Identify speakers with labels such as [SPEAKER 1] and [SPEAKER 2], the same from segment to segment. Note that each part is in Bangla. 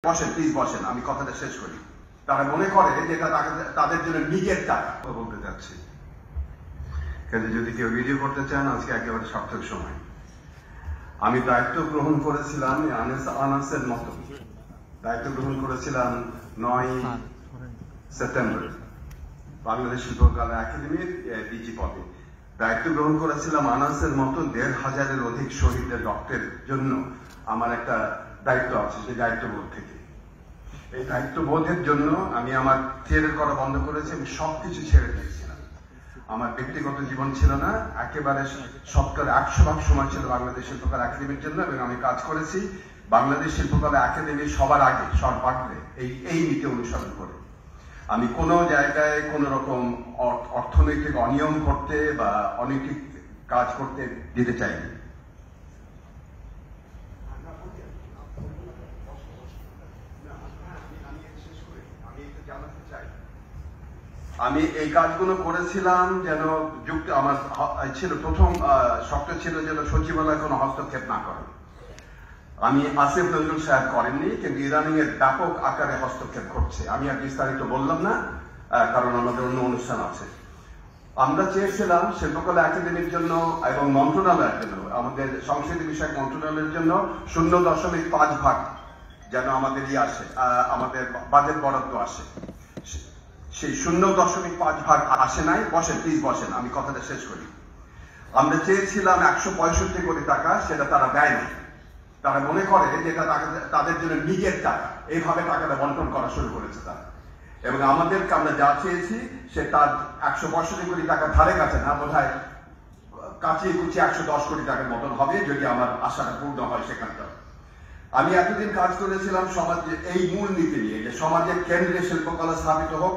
[SPEAKER 1] বসেন প্লিজ বসেন, আমি কথাটা শেষ করি। তারা মনে করে যে এটা তাদের জন্য নিজের টাকা বলতে যাচ্ছি। কিন্তু যদি কেউ ভিডিও করতে চান, আজকে একেবারে সার্থক সময়। আমি দায়িত্ব গ্রহণ করেছিলাম আনাসের মতো, দায়িত্ব গ্রহণ করেছিলাম 9 সেপ্টেম্বর বাংলাদেশ শিল্পকলা একাডেমির ডিজি পদে। দায়িত্ব গ্রহণ করেছিলাম আনাসের মতো 1,500-এর অধিক শহীদদের রক্তের জন্য। আমার একটা দায়িত্ব আছে, সেই দায়িত্ববোধ থেকে, এই দায়িত্ববোধের জন্য আমি আমার থিয়েটার করা বন্ধ করেছি, আমি সবকিছু ছেড়ে দিয়েছিলাম। আমার ব্যক্তিগত জীবন ছিল না, একেবারে শতকরা 100% সময় ছিল বাংলাদেশ শিল্পকলা একাডেমির জন্য, এবং আমি কাজ করেছি বাংলাদেশ শিল্পকলা একাডেমির সবার আগে সর্বাগ্রে এই নীতি অনুসরণ করে। আমি কোনো জায়গায় কোন রকম অর্থনৈতিক অনিয়ম করতে বা অনৈতিক কাজ করতে দিতে চাইনি। আমি এই কাজগুলো করেছিলাম যেন আমার ছিল প্রথম শর্ত ছিল যেন সচিবালয় কোনো হস্তক্ষেপ না করে। আমি আসিফ নজরুল সাহেব করেননি, কিন্তু ইদানিং এর ব্যাপক আকারে হস্তক্ষেপ করছে। আমি আর বিস্তারিত বললাম না, কারণ আমাদের অন্য অনুষ্ঠান আছে। আমরা চেয়েছিলাম শিল্পকলা একাডেমির জন্য এবং মন্ত্রণালয়ের জন্য, আমাদের সংস্কৃতি বিষয়ক মন্ত্রণালয়ের জন্য 0.5 যেন আমাদের আসে, আমাদের বাজেট বরাদ্দ আসে। সেই 0.5 আসে নাই। বসেন প্লিজ বসেন, আমি কথাটা শেষ করি। আমরা চেয়েছিলাম 165 কোটি টাকা, সেটা তারা দেয় না। তারা মনে করে যে এটা তাদের জন্য নিজের টাকা, এইভাবে টাকাটা বন্টন করা শুরু করেছে তারা। এবং আমাদেরকে আমরা যা চেয়েছি সে তার 165 কোটি টাকা ধারে কাছে না, বোধ হয় কাচিয়ে কুচিয়ে 110 কোটি টাকার মতন হবে, যদি আমার আশাটা পূর্ণ হয় সেখানটা। আমি এতদিন কাজ করেছিলাম সমাজে এই মূল নীতি নিয়ে, যে সমাজের কেন্দ্রে শিল্পকলা স্থাপিত হোক,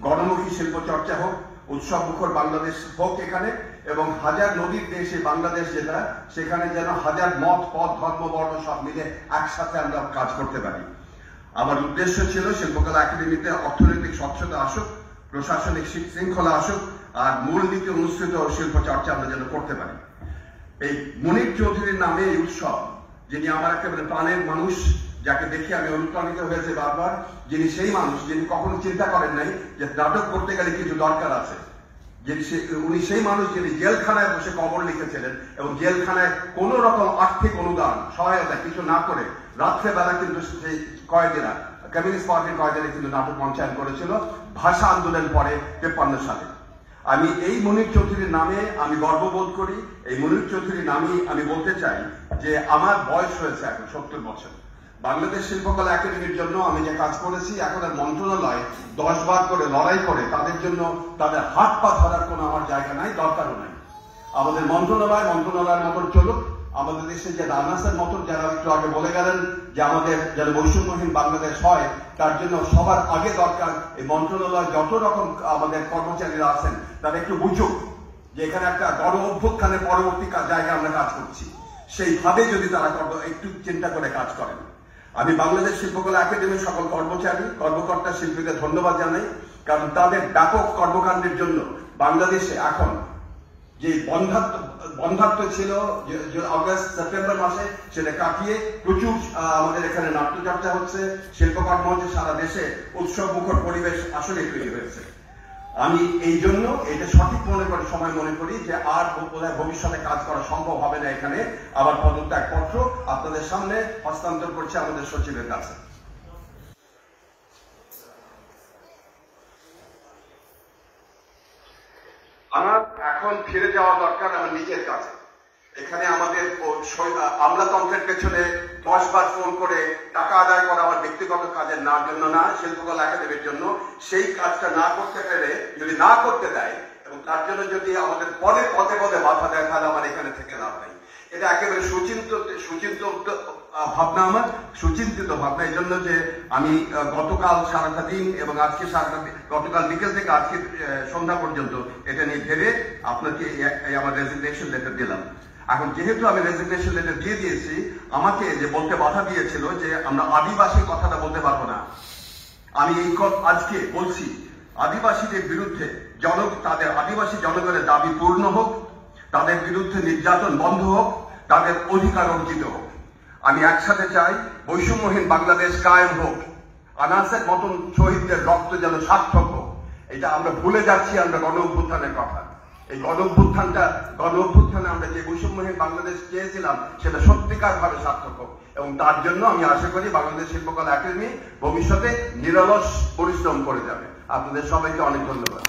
[SPEAKER 1] গণমুখী শিল্প চর্চা হোক, উৎসব মুখর বাংলাদেশ হোক এখানে, এবং হাজার নদীর দেশে বাংলাদেশ যেটা, সেখানে যেন হাজার মত পথ ধর্ম বর্ণ সব মিলে একসাথে আমরা কাজ করতে পারি। আমার উদ্দেশ্য ছিল শিল্পকলা একাডেমিতে অর্থনৈতিক স্বচ্ছতা আসুক, প্রশাসনিক শৃঙ্খলা আসুক, আর মূলনীতি অনুসৃত শিল্প চর্চা আমরা যেন করতে পারি। এই মনির চৌধুরীর নামে এই উৎসব, যিনি আমার একেবারে প্রাণের মানুষ, যাকে দেখে আমি অনুপ্রাণিত হয়েছে বারবার, যিনি সেই মানুষ যিনি কখনো চিন্তা করেন নাই যে নাটক করতে গেলে কিছু দরকার আছে, উনি সেই মানুষ যিনি জেলখানায় বসে কবর লিখেছিলেন, এবং জেলখানায় কোন রকম আর্থিক অনুদান সহায়তা কিছু না করে রাত্রেবেলা কিন্তু সেই কয়েদিরা, কমিউনিস্ট পার্টির কয়েদিরা কিন্তু নাটক মঞ্চায়ন করেছিল ভাষা আন্দোলন পরে 53 সালে। আমি এই মনির চৌধুরীর নামে আমি গর্ববোধ করি। এই মনির চৌধুরীর নামে আমি বলতে চাই যে আমার বয়স হয়েছে এখন 70 বছর। বাংলাদেশ শিল্পকলা একাডেমির জন্য আমি যে কাজ করেছি, এখন আর মন্ত্রণালয় 10 বার করে লড়াই করে তাদের জন্য তাদের হাত পা ধরার কোনো আমার জায়গা নাই, দরকারও নাই। আমাদের মন্ত্রণালয়ের মতন চলুক। আমাদের দেশে যে আনাসের মতন, যারা একটু আগে বলে গেলেন যে আমাদের যেন বৈষম্যহীন বাংলাদেশ হয়, তার জন্য সবার আগে দরকার এই মন্ত্রণালয় যত রকম আমাদের কর্মচারীরা আছেন তারা একটু বুঝুক যে এখানে একটা গণ অভ্যুত্থানের পরবর্তী জায়গায় আমরা কাজ করছি। সেইভাবে যদি তারা একটু চিন্তা করে কাজ করেন। আমি বাংলাদেশ শিল্পকলা একাডেমির সকল কর্মচারী, কর্মকর্তা, শিল্পীদের ধন্যবাদ জানাই, কারণ তাদের ব্যাপক কর্মকাণ্ডের জন্য বাংলাদেশে এখন যে বন্ধাত্ম ছিল আগস্ট সেপ্টেম্বর মাসে, সেটা কাটিয়ে প্রচুর আমাদের এখানে নাট্যচর্চা হচ্ছে, শিল্পকর্ম হচ্ছে, সারা দেশে উৎসব মুখর পরিবেশ আসলে তৈরি হয়েছে। আমি এই জন্য এটা সঠিক সময় মনে করি যে আর বোধহয় ভবিষ্যতে কাজ করা সম্ভব হবে না এখানে। আবার পদত্যাগপত্র আপনাদের সামনে হস্তান্তর করছে আমাদের সচিবের কাছে। আমার এখন ফিরে যাওয়া দরকার আমার নিজের কাছে। এখানে আমাদের আমলাতন্ত্রের পেছনে 10 বার ফোন করে টাকা আদায় করা আমার ব্যক্তিগত কাজের জন্য না, শিল্পকলা একাডেমির জন্য। সেই কাজটা না করতে পেরে যদি না করতে দেয়, এবং তার জন্য যদি আমাদের পদে বাধা দেয়, তাহলে আমার এখানে থেকে লাভ নেই। এটা একেবারে সুচিন্তিত ভাবনা, আমার সুচিন্তিত ভাবনা। এই জন্য যে আমি গতকাল সারাটা দিন এবং আজকে গতকাল বিকেল থেকে আজকে সন্ধ্যা পর্যন্ত এটা নিয়ে ভেবে আপনাকে আমার রেজিগনেশন লেটার দিলাম। এখন যেহেতু আমি রেজিগনেশন লেটার দিয়ে দিয়েছি, আমাকে যে বলতে বাধা দিয়েছিল যে আমরা আদিবাসী কথাটা বলতে পারবো না, আমি এই আজকে বলছি আদিবাসীদের বিরুদ্ধে তাদের আদিবাসী জনগণের দাবি পূর্ণ হোক, তাদের বিরুদ্ধে নির্যাতন বন্ধ হোক, তাদের অধিকার অর্জিত হোক। আমি একসাথে চাই বৈষম্যহীন বাংলাদেশ কায়েম হোক, আনাসের মতন শহীদদের রক্ত যেন সার্থক হোক। এটা আমরা ভুলে যাচ্ছি, আমরা গণ অভ্যুত্থানের কথা। এই গণ অভ্যুত্থানে আমরা যে বৈষম্যহীন বাংলাদেশ চেয়েছিলাম সেটা সত্যিকার ভাবে সার্থক হোক, এবং তার জন্য আমি আশা করি বাংলাদেশ শিল্পকলা একাডেমি ভবিষ্যতে নিরলস পরিশ্রম করে যাবে। আপনাদের সবাইকে অনেক ধন্যবাদ।